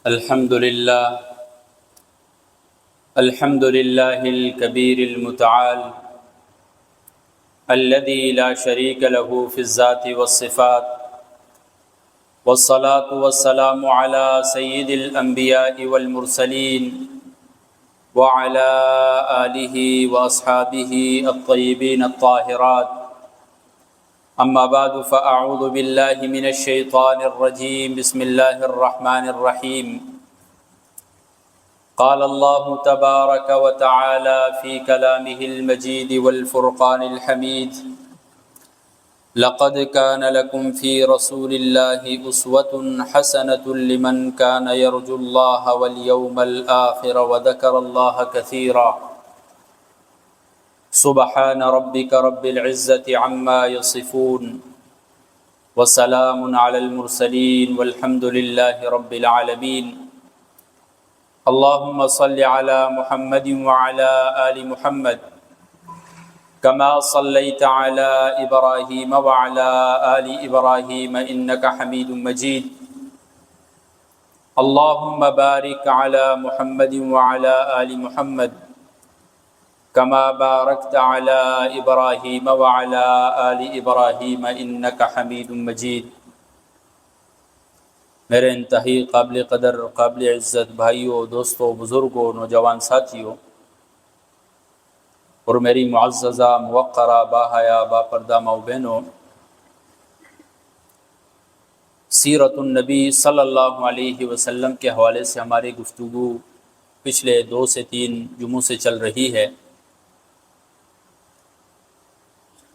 الحمد لله الكبير المتعال الذي لا شريك له في الذات والصفات، والصلاة والسلام على سيد الأنبياء والمرسلين وعلى آله وأصحابه الطيبين الطاهرات. أما بعد فأعوذ بالله من الشيطان الرجيم. بسم الله الرحمن الرحيم. قال الله تبارك وتعالى في كلامه المجيد والفرقان الحميد: لقد كان لكم في رسول الله أسوة حسنة لمن كان يرجو الله واليوم الآخر وذكر الله كثيرا. سبحان ربك رب العزة عما يصفون وسلام على المرسلين والحمد لله رب العالمين. اللهم صل على محمد وعلى آل محمد كما صليت على إبراهيم وعلى آل إبراهيم إنك حميد مجيد. اللهم بارك على محمد وعلى آل محمد كما باركت على إبراهيم وعلى آل إبراهيم إنك حميد مجيد. میرے انتہائی قابل قدر قابل عزت بھائیوں، دوستوں، بزرگوں، نوجوان ساتھیوں اور میری معززہ موقرہ باحیا باپردہ ماؤ بہنوں، سیرت النبی صلی اللہ علیہ وسلم کے حوالے سے ہماری گفتگو پچھلے 2 سے 3 جمعوں سے چل رہی ہے.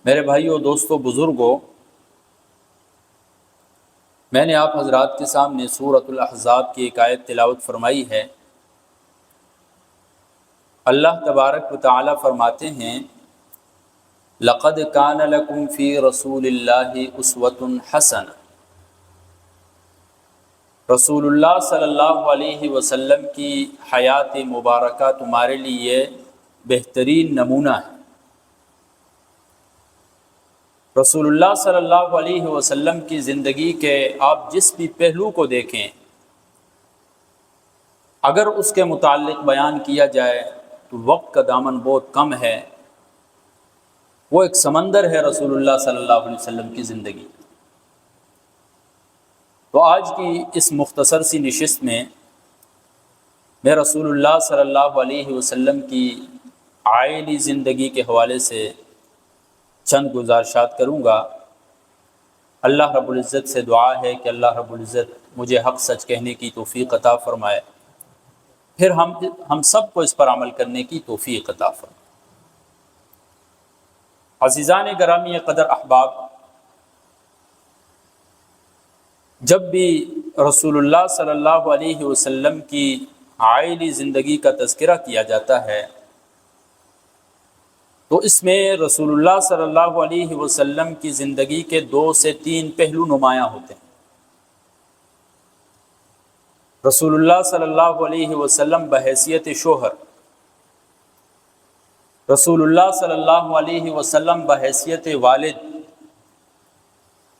میرے بھائیوں، دوستوں، بزرگوں، میں نے آپ حضرات کے سامنے سورۃ الاحزاب کی ایک آیت تلاوت فرمائی ہے. اللہ تبارک و تعالی فرماتے ہیں: لقد کان لکم فی رسول اللہ اسوۃ حسنہ. رسول اللہ صلی اللہ علیہ وسلم کی حیات مبارکہ تمہارے لیے بہترین نمونہ ہے. رسول اللہ صلی اللہ علیہ وسلم کی زندگی کے آپ جس بھی پہلو کو دیکھیں، اگر اس کے متعلق بیان کیا جائے تو وقت کا دامن بہت کم ہے. وہ ایک سمندر ہے رسول اللہ صلی اللہ علیہ وسلم کی زندگی. تو آج کی اس مختصر سی نشست میں میں رسول اللہ صلی اللہ علیہ وسلم کی عائلی زندگی کے حوالے سے چند گزارشات کروں گا. اللہ رب العزت سے دعا ہے کہ اللہ رب العزت مجھے حق سچ کہنے کی توفیق عطا فرمائے، پھر ہم سب کو اس پر عمل کرنے کی توفیق عطا فرمائے. عزیزان گرامی قدر احباب، جب بھی رسول اللہ صلی اللہ علیہ وسلم کی عائلی زندگی کا تذکرہ کیا جاتا ہے تو اس میں رسول اللہ صلی اللہ علیہ وسلم کی زندگی کے 2 سے 3 پہلو نمایاں ہوتے ہیں. رسول اللہ صلی اللہ علیہ وسلم بحیثیت شوہر، رسول اللہ صلی اللہ علیہ وسلم بحیثیت والد،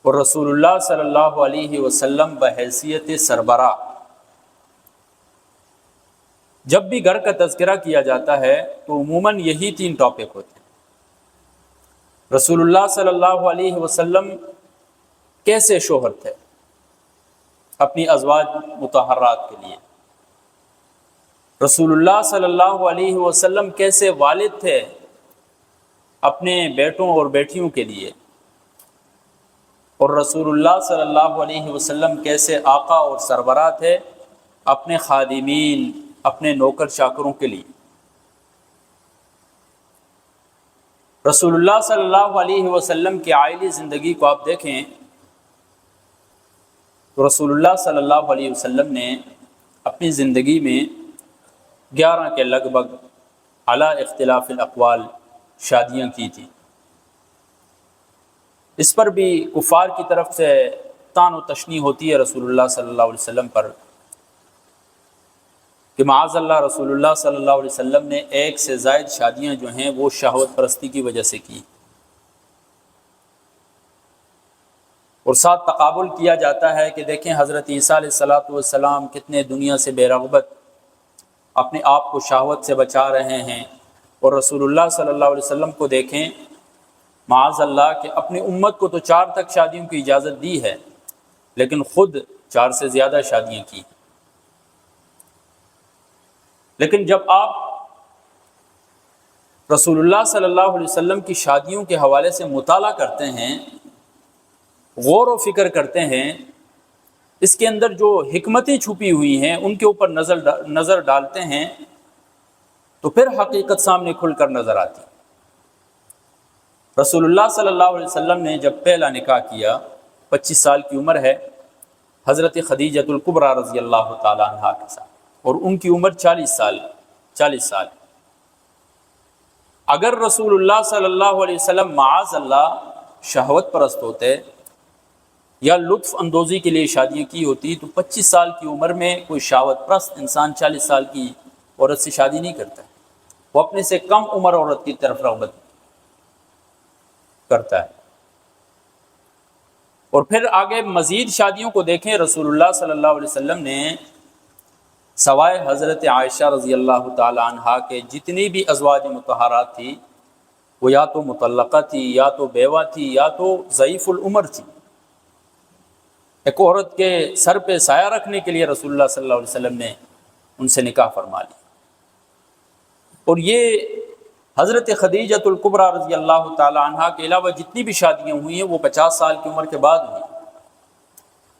اور رسول اللہ صلی اللہ علیہ وسلم بحیثیت سربراہ. جب بھی گھر کا تذکرہ کیا جاتا ہے تو عموماً یہی 3 ٹاپک ہوتے ہیں. رسول اللہ صلی اللہ علیہ وسلم کیسے شوہر تھے اپنی ازواج مطہرات کے لیے. رسول اللہ صلی اللہ علیہ وسلم کیسے والد تھے اپنے بیٹوں اور بیٹیوں کے لیے. اور رسول اللہ صلی اللہ علیہ وسلم کیسے آقا اور سربراہ تھے اپنے خادمین، اپنے نوکر چاکروں کے لیے. رسول اللہ صلی اللہ علیہ وسلم کی عائلی زندگی کو آپ دیکھیں تو رسول اللہ صلی اللہ علیہ وسلم نے اپنی زندگی میں 11 کے لگ بھگ علی اختلاف الاقوال شادیاں کی تھیں. اس پر بھی کفار کی طرف سے طعن و تشنیع ہوتی ہے رسول اللہ صلی اللہ علیہ وسلم پر کہ معاذ اللہ رسول اللہ صلی اللہ علیہ وسلم نے 1 سے زائد شادیاں جو ہیں وہ شہوت پرستی کی وجہ سے کی. اور ساتھ تقابل کیا جاتا ہے کہ دیکھیں حضرت عیسیٰ علیہ الصلوۃ والسلام کتنے دنیا سے بے رغبت اپنے آپ کو شہوت سے بچا رہے ہیں، اور رسول اللہ صلی اللہ علیہ وسلم کو دیکھیں معاذ اللہ کہ اپنی امت کو تو 4 تک شادیوں کی اجازت دی ہے، لیکن خود 4 سے زیادہ شادیاں کی۔ لیکن جب آپ رسول اللہ صلی اللہ علیہ وسلم کی شادیوں کے حوالے سے مطالعہ کرتے ہیں، غور و فکر کرتے ہیں، اس کے اندر جو حکمتیں چھپی ہوئی ہیں ان کے اوپر نظر ڈالتے ہیں، تو پھر حقیقت سامنے کھل کر نظر آتی۔ رسول اللہ صلی اللہ علیہ وسلم نے جب پہلا نکاح کیا، 25 سال کی عمر ہے، حضرت خدیجۃ الکبریٰ رضی اللہ تعالی عنہا کے ساتھ، اور ان کی عمر 40 سال۔ اگر رسول اللہ صلی اللہ علیہ وسلم معاذ اللہ شہوت پرست ہوتے یا لطف اندوزی کے لیے شادی کی ہوتی تو 25 سال کی عمر میں کوئی شہوت پرست انسان 40 سال کی عورت سے شادی نہیں کرتا، وہ اپنے سے کم عمر عورت کی طرف رغبت کرتا ہے۔ اور پھر آگے مزید شادیوں کو دیکھیں، رسول اللہ صلی اللہ علیہ وسلم نے سوائے حضرت عائشہ رضی اللہ تعالی عنہا کے جتنی بھی ازواج مطہرات تھی، وہ یا تو مطلقہ تھی، یا تو بیوہ تھی، یا تو ضعیف العمر تھی۔ ایک عورت کے سر پہ سایہ رکھنے کے لیے رسول اللہ صلی اللہ علیہ وسلم نے ان سے نکاح فرما لی۔ اور یہ حضرت خدیجۃ الکبریٰ رضی اللہ تعالی عنہا کے علاوہ جتنی بھی شادیاں ہوئی ہیں وہ 50 سال کی عمر کے بعد ہوئی۔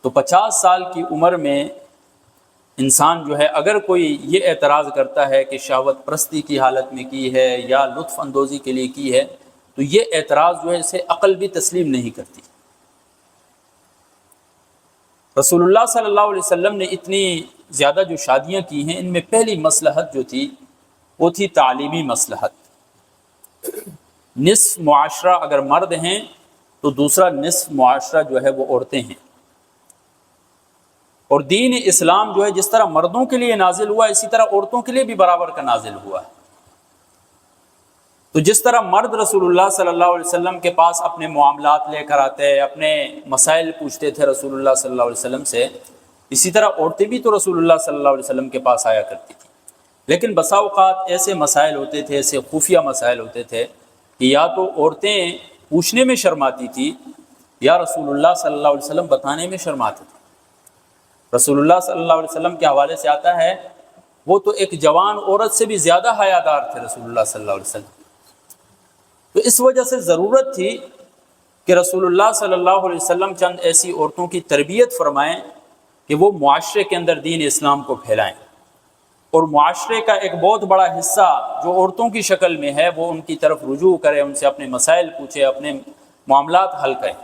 تو 50 سال کی عمر میں انسان جو ہے اگر کوئی یہ اعتراض کرتا ہے کہ شہوت پرستی کی حالت میں کی ہے یا لطف اندوزی کے لیے کی ہے، تو یہ اعتراض جو ہے اسے عقل بھی تسلیم نہیں کرتی۔ رسول اللہ صلی اللہ علیہ وسلم نے اتنی زیادہ جو شادیاں کی ہیں، ان میں پہلی مصلحت جو تھی وہ تھی تعلیمی مصلحت۔ نصف معاشرہ اگر مرد ہیں تو دوسرا نصف معاشرہ جو ہے وہ عورتیں ہیں، اور دین اسلام جو ہے جس طرح مردوں کے لیے نازل ہوا اسی طرح عورتوں کے لیے بھی برابر کا نازل ہوا ہے۔ تو جس طرح مرد رسول اللہ صلی اللہ علیہ وسلم کے پاس اپنے معاملات لے کر آتے، اپنے مسائل پوچھتے تھے رسول اللہ صلی اللہ علیہ وسلم سے، اسی طرح عورتیں بھی تو رسول اللہ صلی اللہ علیہ وسلم کے پاس آیا کرتی تھیں۔ لیکن بسا اوقات ایسے مسائل ہوتے تھے، ایسے خفیہ مسائل ہوتے تھے کہ یا تو عورتیں پوچھنے میں شرماتی تھی یا رسول اللہ صلی اللہ علیہ وسلم بتانے میں شرماتے تھے۔ رسول اللہ صلی اللہ علیہ وسلم کے حوالے سے آتا ہے وہ تو ایک جوان عورت سے بھی زیادہ حیادار تھے رسول اللہ صلی اللہ علیہ وسلم۔ تو اس وجہ سے ضرورت تھی کہ رسول اللہ صلی اللہ علیہ وسلم چند ایسی عورتوں کی تربیت فرمائیں کہ وہ معاشرے کے اندر دین اسلام کو پھیلائیں، اور معاشرے کا ایک بہت بڑا حصہ جو عورتوں کی شکل میں ہے وہ ان کی طرف رجوع کرے، ان سے اپنے مسائل پوچھے، اپنے معاملات حل کریں۔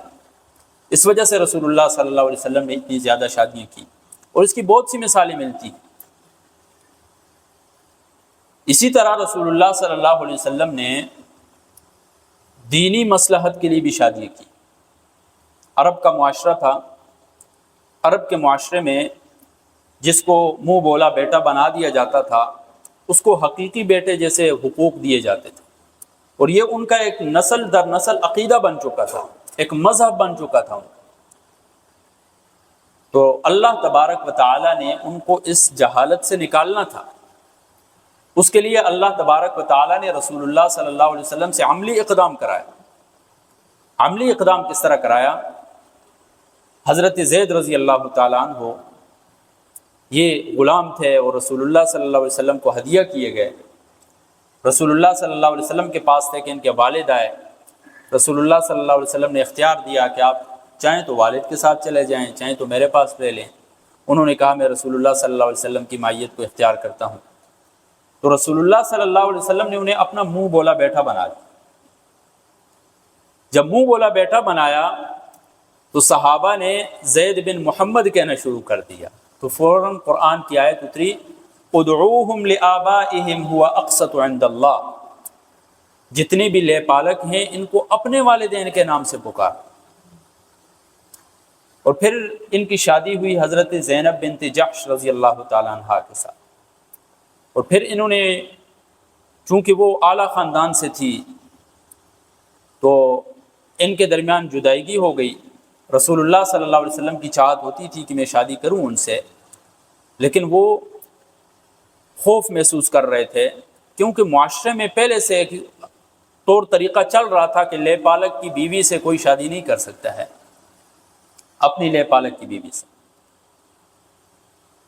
اس وجہ سے رسول اللہ صلی اللہ علیہ وسلم نے اتنی زیادہ شادیاں کی، اور اس کی بہت سی مثالیں ملتی ہیں۔ اسی طرح رسول اللہ صلی اللہ علیہ وسلم نے دینی مصلحت کے لیے بھی شادی کی۔ عرب کا معاشرہ تھا، عرب کے معاشرے میں جس کو منہ بولا بیٹا بنا دیا جاتا تھا اس کو حقیقی بیٹے جیسے حقوق دیے جاتے تھے، اور یہ ان کا ایک نسل در نسل عقیدہ بن چکا تھا، ایک مذہب بن چکا تھا ان کا۔ تو اللہ تبارک و تعالی نے ان کو اس جہالت سے نکالنا تھا، اس کے لیے اللہ تبارک و تعالی نے رسول اللہ صلی اللہ علیہ وسلم سے عملی اقدام کرایا۔ عملی اقدام کس طرح کرایا؟ حضرت زید رضی اللہ تعالیٰ عنہ یہ غلام تھے اور رسول اللہ صلی اللہ علیہ وسلم کو ہدیہ کیے گئے۔ رسول اللہ صلی اللہ علیہ وسلم کے پاس تھے کہ ان کے والد آئے، رسول اللہ صلی اللہ علیہ وسلم نے اختیار دیا کہ آپ چاہیں تو والد کے ساتھ چلے جائیں، چاہیں تو میرے پاس رہ لیں۔ انہوں نے کہا میں رسول اللہ صلی اللہ علیہ وسلم کی معیت کو اختیار کرتا ہوں۔ تو رسول اللہ صلی اللہ علیہ وسلم نے انہیں اپنا منہ بولا بیٹا بنا دیا۔ جب منہ بولا بیٹا بنایا تو صحابہ نے زید بن محمد کہنا شروع کر دیا، تو فوراً قرآن کی آیت اتری ادعوہم لآبائہم ہوا اقسط عند اللہ، جتنے بھی لے پالک ہیں ان کو اپنے والدین کے نام سے پکار۔ اور پھر ان کی شادی ہوئی حضرت زینب بنت جحش رضی اللہ تعالیٰ عنہا کے ساتھ، اور پھر انہوں نے چونکہ وہ اعلیٰ خاندان سے تھی تو ان کے درمیان جدائیگی ہو گئی، رسول اللہ صلی اللہ علیہ وسلم کی چاہت ہوتی تھی کہ میں شادی کروں ان سے، لیکن وہ خوف محسوس کر رہے تھے، کیونکہ معاشرے میں پہلے سے ایک طور طریقہ چل رہا تھا کہ لے پالک کی بیوی سے کوئی شادی نہیں کر سکتا ہے، اپنی لے پالک کی بیوی سے۔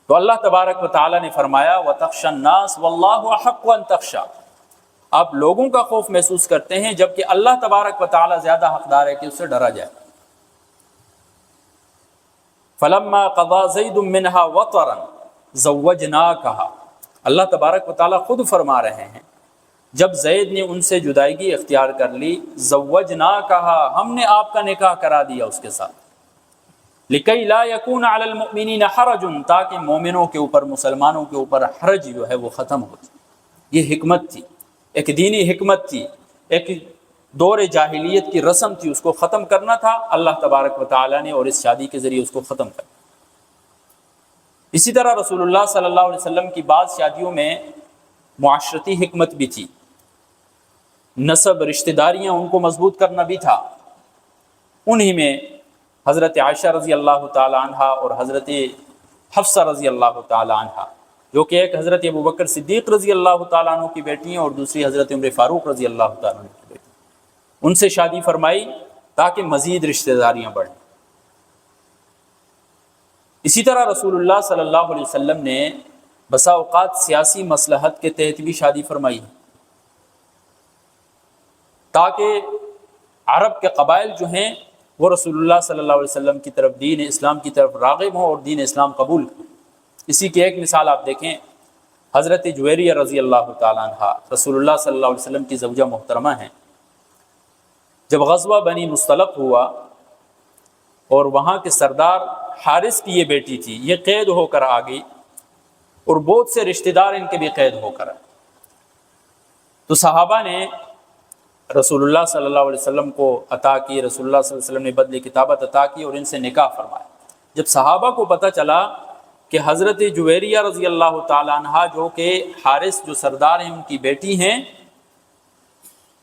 تو اللہ تبارک و تعالیٰ نے فرمایا وَتَخْشَى النَّاسَ وَاللَّهُ أَحَقُّ أَن تَخْشَى، آپ لوگوں کا خوف محسوس کرتے ہیں جبکہ اللہ تبارک و تعالیٰ زیادہ حقدار ہے کہ اس سے ڈرا جائے۔ فَلَمَّا قَضَى زَيْدٌ مِّنْهَا وَطَرًا زَوَّجْنَاكَهَا، اللہ تبارک و تعالیٰ خود فرما رہے ہیں جب زید نے ان سے جدائیگی اختیار کر لی، زَوَّجْنَاكَهَا، ہم نے آپ کا نکاح کرا دیا اس کے ساتھ، لِكَيْ لَا يَكُونَ عَلَى الْمُؤْمِنِينَ حَرَجٌ، تاکہ مومنوں کے اوپر، مسلمانوں کے اوپر حرج جو ہے وہ ختم ہو جائے۔ یہ حکمت تھی، ایک دینی حکمت تھی، ایک دور جاہلیت کی رسم تھی، اس کو ختم کرنا تھا اللہ تبارک و تعالیٰ نے، اور اس شادی کے ذریعے اس کو ختم کرنا۔ اسی طرح رسول اللہ صلی اللہ علیہ وسلم کی بعض شادیوں میں معاشرتی حکمت بھی تھی، نسب رشتہ داریاں ان کو مضبوط کرنا بھی تھا۔ انہی میں حضرت عائشہ رضی اللہ تعالی عنہ اور حضرت حفصہ رضی اللہ تعالی عنہ، جو کہ ایک حضرت ابوبکر صدیق رضی اللہ تعالیٰ عنہ کی بیٹی ہیں اور دوسری حضرت عمر فاروق رضی اللہ تعالیٰ عنہ کی بیٹی، ان سے شادی فرمائی تاکہ مزید رشتہ داریاں بڑھیں۔ اسی طرح رسول اللہ صلی اللہ علیہ وسلم نے بسا اوقات سیاسی مصلحت کے تحت بھی شادی فرمائی تاکہ عرب کے قبائل جو ہیں وہ رسول اللہ صلی اللہ علیہ وسلم کی طرف، دین اسلام کی طرف راغب ہوں اور دین اسلام قبول کریں۔ اسی کی ایک مثال آپ دیکھیں، حضرت جویریہ رضی اللہ تعالیٰ عنہ رسول اللہ صلی اللہ علیہ وسلم کی زوجہ محترمہ ہیں۔ جب غزوہ بنی مصطلق ہوا اور وہاں کے سردار حارث کی یہ بیٹی تھی، یہ قید ہو کر آ گئی اور بہت سے رشتہ دار ان کے بھی قید ہو کر آئے، تو صحابہ نے رسول اللہ صلی اللہ علیہ وسلم کو عطا کی، رسول اللہ صلی اللہ علیہ وسلم نے بدلے کتابت عطا کی اور ان سے نکاح فرمایا۔ جب صحابہ کو پتہ چلا کہ حضرت جویریہ رضی اللہ تعالی عنہ جو کہ حارث جو سردار ہیں ان کی بیٹی ہیں،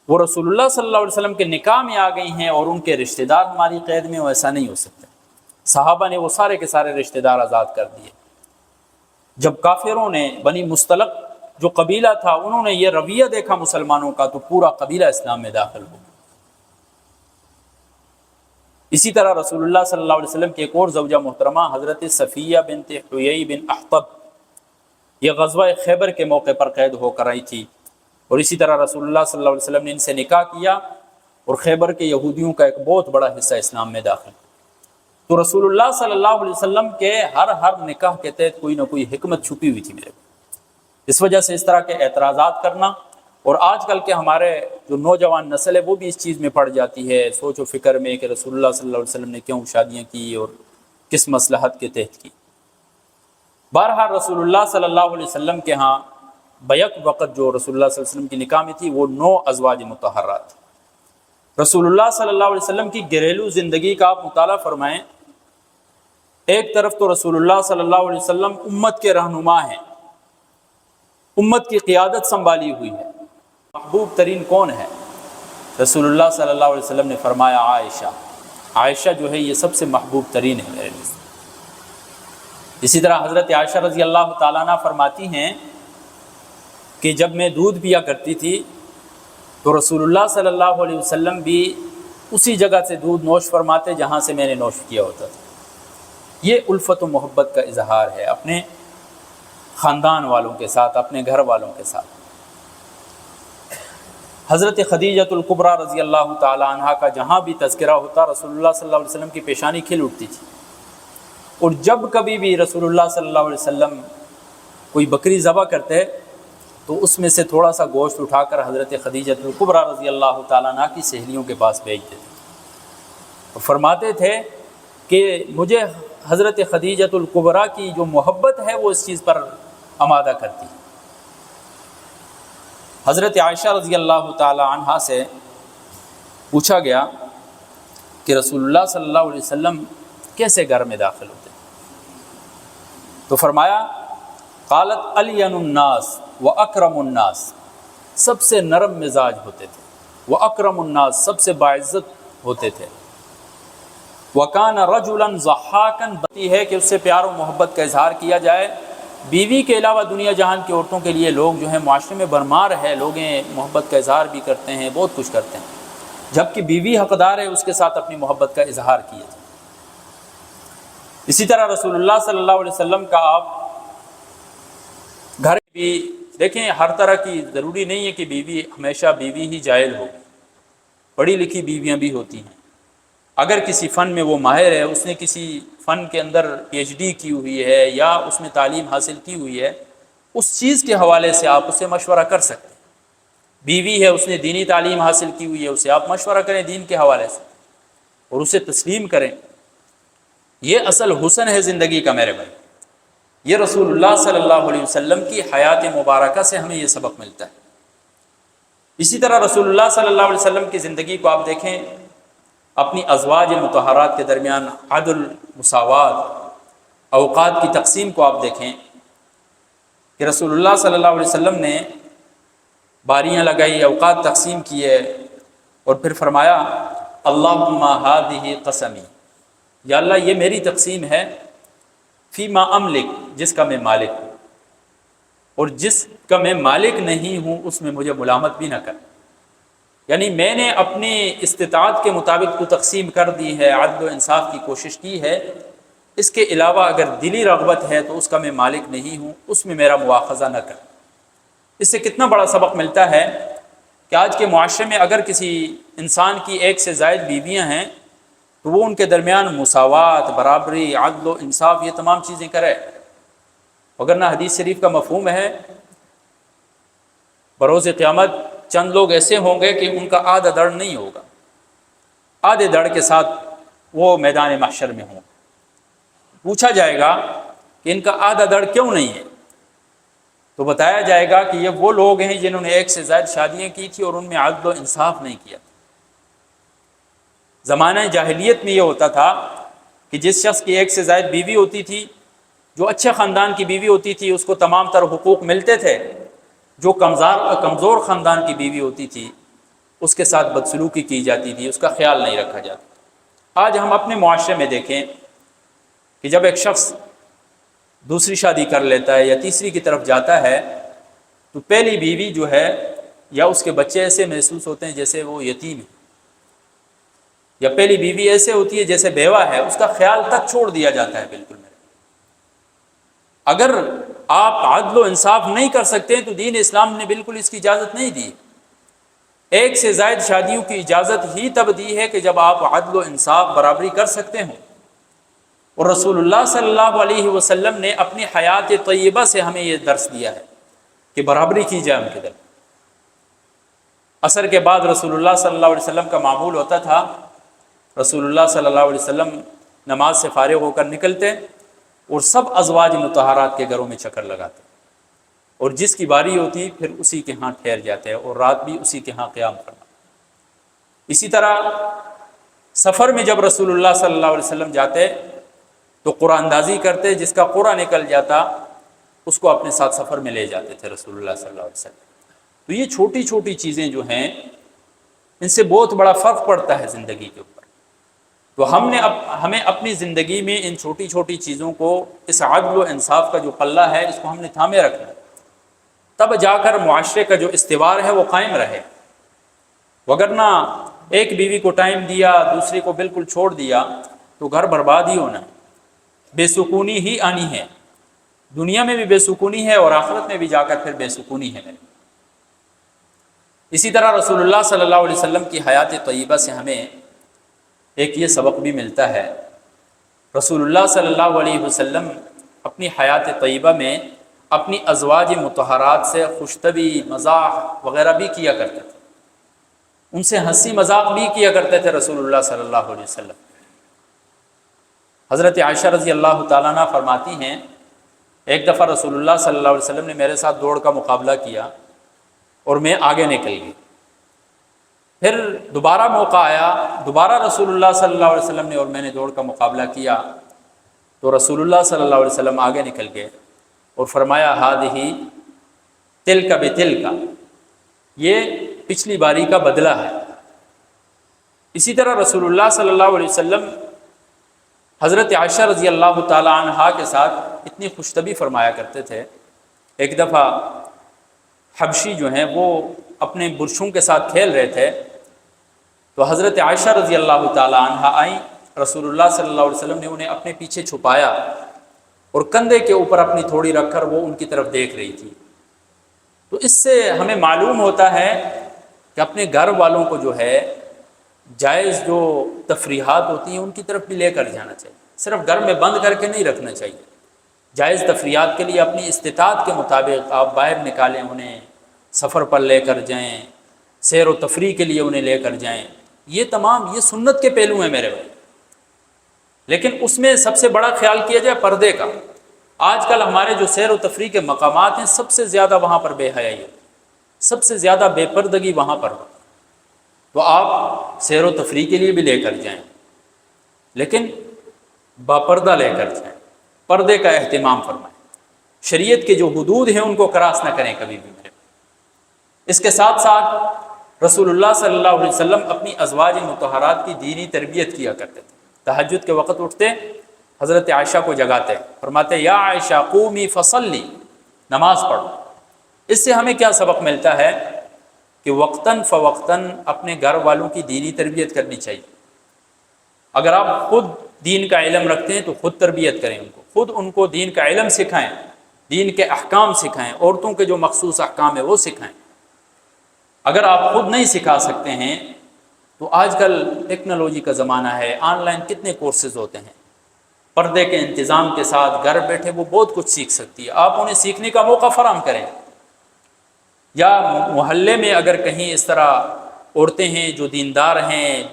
وہ رسول اللہ صلی اللہ علیہ وسلم کے نکاح میں آ گئی ہیں اور ان کے رشتہ دار ہماری قید میں، وہ ایسا نہیں ہو سکتا۔ صحابہ نے وہ سارے کے سارے رشتہ دار آزاد کر دیے۔ جب کافروں نے بنی مصطلق جو قبیلہ تھا انہوں نے یہ رویہ دیکھا مسلمانوں کا، تو پورا قبیلہ اسلام میں داخل ہو گیا۔ اسی طرح رسول اللہ صلی اللہ علیہ وسلم کی ایک اور زوجہ محترمہ حضرت صفیہ بنت حیی بن اخطب، یہ غزوہ خیبر کے موقع پر قید ہو کر آئی تھی، اور اسی طرح رسول اللہ صلی اللہ علیہ وسلم نے ان سے نکاح کیا اور خیبر کے یہودیوں کا ایک بہت بڑا حصہ اسلام میں داخل۔ تو رسول اللہ صلی اللہ علیہ وسلم کے ہر نکاح کے تحت کوئی نہ کوئی حکمت چھپی ہوئی تھی میرے کو۔ اس وجہ سے اس طرح کے اعتراضات کرنا، اور آج کل کے ہمارے جو نوجوان نسل ہے وہ بھی اس چیز میں پڑ جاتی ہے، سوچ و فکر میں کہ رسول اللہ صلی اللہ علیہ وسلم نے کیوں شادیاں کی اور کس مصلحت کے تحت کی۔ بہرحال رسول اللہ صلی اللہ علیہ وسلم کے ہاں بیک وقت جو رسول اللہ صلی اللہ علیہ وسلم کی نکاح میں تھی وہ 9 ازواج مطہرات تھی۔ رسول اللہ صلی اللہ علیہ وسلم کی گھریلو زندگی کا آپ مطالعہ فرمائیں، ایک طرف تو رسول اللہ صلی اللہ علیہ وسلم امت کے رہنما ہیں، امت کی قیادت سنبھالی ہوئی ہے۔ محبوب ترین کون ہے؟ رسول اللہ صلی اللہ علیہ وسلم نے فرمایا عائشہ، عائشہ جو ہے یہ سب سے محبوب ترین ہے میرے لیے۔ اسی طرح حضرت عائشہ رضی اللہ تعالیٰ عنہ فرماتی ہیں کہ جب میں دودھ پیا کرتی تھی تو رسول اللہ صلی اللہ علیہ وسلم بھی اسی جگہ سے دودھ نوش فرماتے جہاں سے میں نے نوش کیا ہوتا تھا۔ یہ الفت و محبت کا اظہار ہے اپنے خاندان والوں کے ساتھ، اپنے گھر والوں کے ساتھ۔ حضرت خدیجۃ الکبریٰ رضی اللہ تعالی عنہا کا جہاں بھی تذکرہ ہوتا رسول اللہ صلی اللہ علیہ وسلم کی پیشانی کھل اٹھتی تھی، اور جب کبھی بھی رسول اللہ صلی اللہ علیہ وسلم کوئی بکری ذبح کرتے تو اس میں سے تھوڑا سا گوشت اٹھا کر حضرت خدیجۃ الکبریٰ رضی اللہ تعالیٰ عنہ کی سہیلیوں کے پاس بھیجتے تھے، اور فرماتے تھے کہ مجھے حضرت خدیجۃ الکبریٰ کی جو محبت ہے وہ اس چیز پر آمادہ کرتی ہے۔ حضرت عائشہ رضی اللہ تعالی عنہا سے پوچھا گیا کہ رسول اللہ صلی اللہ علیہ وسلم کیسے گھر میں داخل ہوتے، تو فرمایا قالت الین الناس واکرم الناس، سب سے نرم مزاج ہوتے تھے، واکرم الناس، سب سے باعزت ہوتے تھے، وَكَانَ رَجُلًا ضَحَّاكًا بتی ہے کہ اس سے پیار و محبت کا اظہار کیا جائے۔ بیوی کے علاوہ دنیا جہان کی عورتوں کے لیے لوگ جو ہیں معاشرے میں بھرمار ہے، لوگ محبت کا اظہار بھی کرتے ہیں، بہت کچھ کرتے ہیں، جبکہ بیوی حقدار ہے اس کے ساتھ اپنی محبت کا اظہار کیا جائے۔ اسی طرح رسول اللہ صلی اللہ علیہ وسلم کا آپ گھر بھی دیکھیں، ہر طرح کی ضروری نہیں ہے کہ بیوی ہمیشہ بیوی ہی جائز ہو، پڑھی لکھی بیویاں بھی ہوتی ہیں۔ اگر کسی فن میں وہ ماہر ہے، اس نے کسی فن کے اندر پی ایچ ڈی کی ہوئی ہے یا اس میں تعلیم حاصل کی ہوئی ہے، اس چیز کے حوالے سے آپ اس سے مشورہ کر سکتے ہیں۔ بیوی ہے، اس نے دینی تعلیم حاصل کی ہوئی ہے، اسے آپ مشورہ کریں دین کے حوالے سے اور اسے تسلیم کریں۔ یہ اصل حسن ہے زندگی کا میرے بھائی۔ یہ رسول اللہ صلی اللہ علیہ وسلم کی حیات مبارکہ سے ہمیں یہ سبق ملتا ہے۔ اسی طرح رسول اللہ صلی اللہ علیہ وسلم کی زندگی کو آپ دیکھیں، اپنی ازواج مطہرات کے درمیان عدل، مساوات، اوقات کی تقسیم کو آپ دیکھیں کہ رسول اللہ صلی اللہ علیہ وسلم نے باریاں لگائی، اوقات تقسیم کیے اور پھر فرمایا اللہم ہذہ قسمی، یا اللہ یہ میری تقسیم ہے، فی ما املک، جس کا میں مالک ہوں، اور جس کا میں مالک نہیں ہوں اس میں مجھے ملامت بھی نہ کر۔ یعنی میں نے اپنی استطاعت کے مطابق تو تقسیم کر دی ہے، عدل و انصاف کی کوشش کی ہے، اس کے علاوہ اگر دلی رغبت ہے تو اس کا میں مالک نہیں ہوں، اس میں میرا مواخذہ نہ کر۔ اس سے کتنا بڑا سبق ملتا ہے کہ آج کے معاشرے میں اگر کسی انسان کی ایک سے زائد بیویاں ہیں تو وہ ان کے درمیان مساوات، برابری، عدل و انصاف، یہ تمام چیزیں کرے، وگرنہ حدیث شریف کا مفہوم ہے بروز قیامت چند لوگ ایسے ہوں گے کہ ان کا آدھا دڑ نہیں ہوگا، آدھے دڑ کے ساتھ وہ میدان محشر میں ہوں۔ پوچھا جائے گا کہ ان کا آدھا دڑ کیوں نہیں ہے، تو بتایا جائے گا کہ یہ وہ لوگ ہیں جنہوں نے ایک سے زائد شادیاں کی تھی اور ان میں عدل و انصاف نہیں کیا۔ زمانہ جاہلیت میں یہ ہوتا تھا کہ جس شخص کی ایک سے زائد بیوی ہوتی تھی، جو اچھے خاندان کی بیوی ہوتی تھی اس کو تمام تر حقوق ملتے تھے، جو کمزور خاندان کی بیوی ہوتی تھی اس کے ساتھ بدسلوکی کی جاتی تھی، اس کا خیال نہیں رکھا جاتا۔ آج ہم اپنے معاشرے میں دیکھیں کہ جب ایک شخص دوسری شادی کر لیتا ہے یا تیسری کی طرف جاتا ہے تو پہلی بیوی جو ہے یا اس کے بچے ایسے محسوس ہوتے ہیں جیسے وہ یتیم ہے، یا پہلی بیوی ایسے ہوتی ہے جیسے بیوہ ہے، اس کا خیال تک چھوڑ دیا جاتا ہے بالکل۔ اگر آپ عدل و انصاف نہیں کر سکتے تو دین اسلام نے بالکل اس کی اجازت نہیں دی۔ ایک سے زائد شادیوں کی اجازت ہی تب دی ہے کہ جب آپ عدل و انصاف، برابری کر سکتے ہوں، اور رسول اللہ صلی اللہ علیہ وسلم نے اپنی حیات طیبہ سے ہمیں یہ درس دیا ہے کہ برابری کی جائے ان کے درمیان۔ عصر کے بعد رسول اللہ صلی اللہ علیہ وسلم کا معمول ہوتا تھا، رسول اللہ صلی اللہ علیہ وسلم نماز سے فارغ ہو کر نکلتے اور سب ازواج مطہرات کے گھروں میں چکر لگاتے، اور جس کی باری ہوتی پھر اسی کے ہاں ٹھہر جاتے اور رات بھی اسی کے ہاں قیام کرنا۔ اسی طرح سفر میں جب رسول اللہ صلی اللہ علیہ وسلم جاتے تو قرآن اندازی کرتے، جس کا قرآن نکل جاتا اس کو اپنے ساتھ سفر میں لے جاتے تھے رسول اللہ صلی اللہ علیہ وسلم۔ تو یہ چھوٹی چھوٹی چیزیں جو ہیں ان سے بہت بڑا فرق پڑتا ہے زندگی کے اوپر۔ تو ہمیں اپنی زندگی میں ان چھوٹی چھوٹی چیزوں کو، اس عدل و انصاف کا جو پلہ ہے اس کو ہم نے تھامے رکھنا، تب جا کر معاشرے کا جو استوار ہے وہ قائم رہے۔ وگرنہ ایک بیوی کو ٹائم دیا، دوسری کو بالکل چھوڑ دیا تو گھر برباد ہی ہونا، بے سکونی ہی آنی ہے، دنیا میں بھی بے سکونی ہے اور آخرت میں بھی جا کر پھر بے سکونی ہے۔ اسی طرح رسول اللہ صلی اللہ علیہ وسلم کی حیات طیبہ سے ہمیں ایک یہ سبق بھی ملتا ہے، رسول اللہ صلی اللہ علیہ وسلم اپنی حیات طیبہ میں اپنی ازواج مطہرات سے خوش طبعی، مزاح وغیرہ بھی کیا کرتے تھے، ان سے ہنسی مذاق بھی کیا کرتے تھے رسول اللہ صلی اللہ علیہ وسلم۔ حضرت عائشہ رضی اللہ تعالیٰ عنہ فرماتی ہیں، ایک دفعہ رسول اللہ صلی اللہ علیہ وسلم نے میرے ساتھ دوڑ کا مقابلہ کیا اور میں آگے نکل گئی، پھر دوبارہ موقع آیا، دوبارہ رسول اللہ صلی اللہ علیہ وسلم نے اور میں نے دوڑ کا مقابلہ کیا تو رسول اللہ صلی اللہ علیہ وسلم آگے نکل گئے اور فرمایا ہذہ تلک بتلک، یہ پچھلی باری کا بدلہ ہے۔ اسی طرح رسول اللہ صلی اللہ علیہ وسلم حضرت عائشہ رضی اللہ تعالی عنہا کے ساتھ اتنی خوش طبعی فرمایا کرتے تھے. ایک دفعہ حبشی جو ہیں وہ اپنے برچھوں کے ساتھ کھیل رہے تھے تو حضرت عائشہ رضی اللہ تعالی عنہا آئیں. رسول اللہ صلی اللہ علیہ وسلم نے انہیں اپنے پیچھے چھپایا اور کندھے کے اوپر اپنی تھوڑی رکھ کر وہ ان کی طرف دیکھ رہی تھی. تو اس سے ہمیں معلوم ہوتا ہے کہ اپنے گھر والوں کو جو ہے جائز جو تفریحات ہوتی ہیں ان کی طرف بھی لے کر جانا چاہیے. صرف گھر میں بند کر کے نہیں رکھنا چاہیے. جائز تفریحات کے لیے اپنی استطاعت کے مطابق آپ باہر نکالیں، انہیں سفر پر لے کر جائیں، سیر و تفریح کے لیے انہیں لے کر جائیں. یہ تمام یہ سنت کے پہلو ہیں میرے بھائی. لیکن اس میں سب سے بڑا خیال کیا جائے پردے کا. آج کل ہمارے جو سیر و تفریح کے مقامات ہیں سب سے زیادہ وہاں پر بے حیائی ہے، سب سے زیادہ بے پردگی وہاں پر. تو آپ سیر و تفریح کے لیے بھی لے کر جائیں لیکن باپردہ لے کر جائیں، پردے کا اہتمام فرمائیں. شریعت کے جو حدود ہیں ان کو کراس نہ کریں کبھی بھی میرے. اس کے ساتھ ساتھ رسول اللہ صلی اللہ علیہ وسلم اپنی ازواج مطہرات کی دینی تربیت کیا کرتے تھے. تہجد کے وقت اٹھتے، حضرت عائشہ کو جگاتے، فرماتے یا عائشہ قومی فصلی، نماز پڑھو. اس سے ہمیں کیا سبق ملتا ہے کہ وقتاً فوقتاً اپنے گھر والوں کی دینی تربیت کرنی چاہیے. اگر آپ خود دین کا علم رکھتے ہیں تو خود تربیت کریں، خود ان کو دین کا علم سکھائیں، دین کے احکام سکھائیں، عورتوں کے جو مخصوص احکام ہیں وہ سکھائیں. اگر آپ خود نہیں سکھا سکتے ہیں تو آج کل ٹیکنالوجی کا زمانہ ہے، آن لائن کتنے کورسز ہوتے ہیں، پردے کے انتظام کے ساتھ گھر بیٹھے وہ بہت کچھ سیکھ سکتی ہے. آپ انہیں سیکھنے کا موقع فراہم کریں. یا محلے میں اگر کہیں اس طرح عورتیں ہیں جو دیندار ہیں،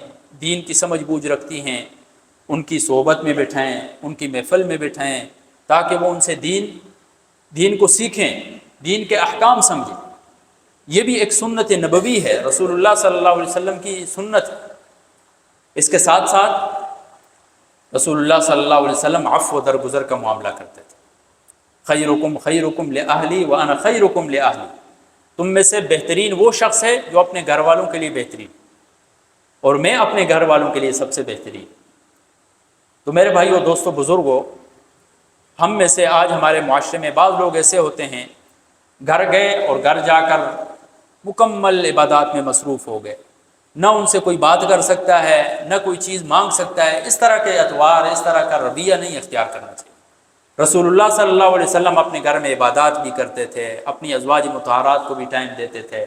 دین کی سمجھ بوجھ رکھتی ہیں، ان کی صحبت میں بٹھائیں، ان کی محفل میں بٹھائیں تاکہ وہ ان سے دین کو سیکھیں، دین کے احکام سمجھیں. یہ بھی ایک سنت نبوی ہے، رسول اللہ صلی اللہ علیہ وسلم کی سنت. اس کے ساتھ ساتھ رسول اللہ صلی اللہ علیہ وسلم عفو و درگزر کا معاملہ کرتے تھے. خیرکم خیرکم لأہلی وانا خیرکم لأہلی، تم میں سے بہترین وہ شخص ہے جو اپنے گھر والوں کے لیے بہترین، اور میں اپنے گھر والوں کے لیے سب سے بہترین. تو میرے بھائیو، دوستو، بزرگوں، ہم میں سے آج ہمارے معاشرے میں بعض لوگ ایسے ہوتے ہیں گھر گئے اور گھر جا کر مکمل عبادات میں مصروف ہو گئے، نہ ان سے کوئی بات کر سکتا ہے، نہ کوئی چیز مانگ سکتا ہے. اس طرح کے اطوار، اس طرح کا رویہ نہیں اختیار کرنا چاہیے. رسول اللہ صلی اللہ علیہ وسلم اپنے گھر میں عبادات بھی کرتے تھے، اپنی ازواج مطہرات کو بھی ٹائم دیتے تھے.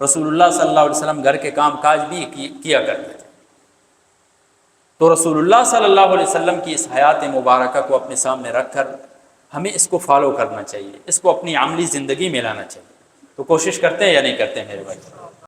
رسول اللہ صلی اللہ علیہ وسلم گھر کے کام کاج بھی کیا کرتے تھے. تو رسول اللہ صلی اللہ علیہ وسلم کی اس حیات مبارکہ کو اپنے سامنے رکھ کر ہمیں اس کو فالو کرنا چاہیے، اس کو اپنی عملی زندگی میں لانا چاہیے. تو کوشش کرتے ہیں یا نہیں کرتے ہیں میرے بھائی؟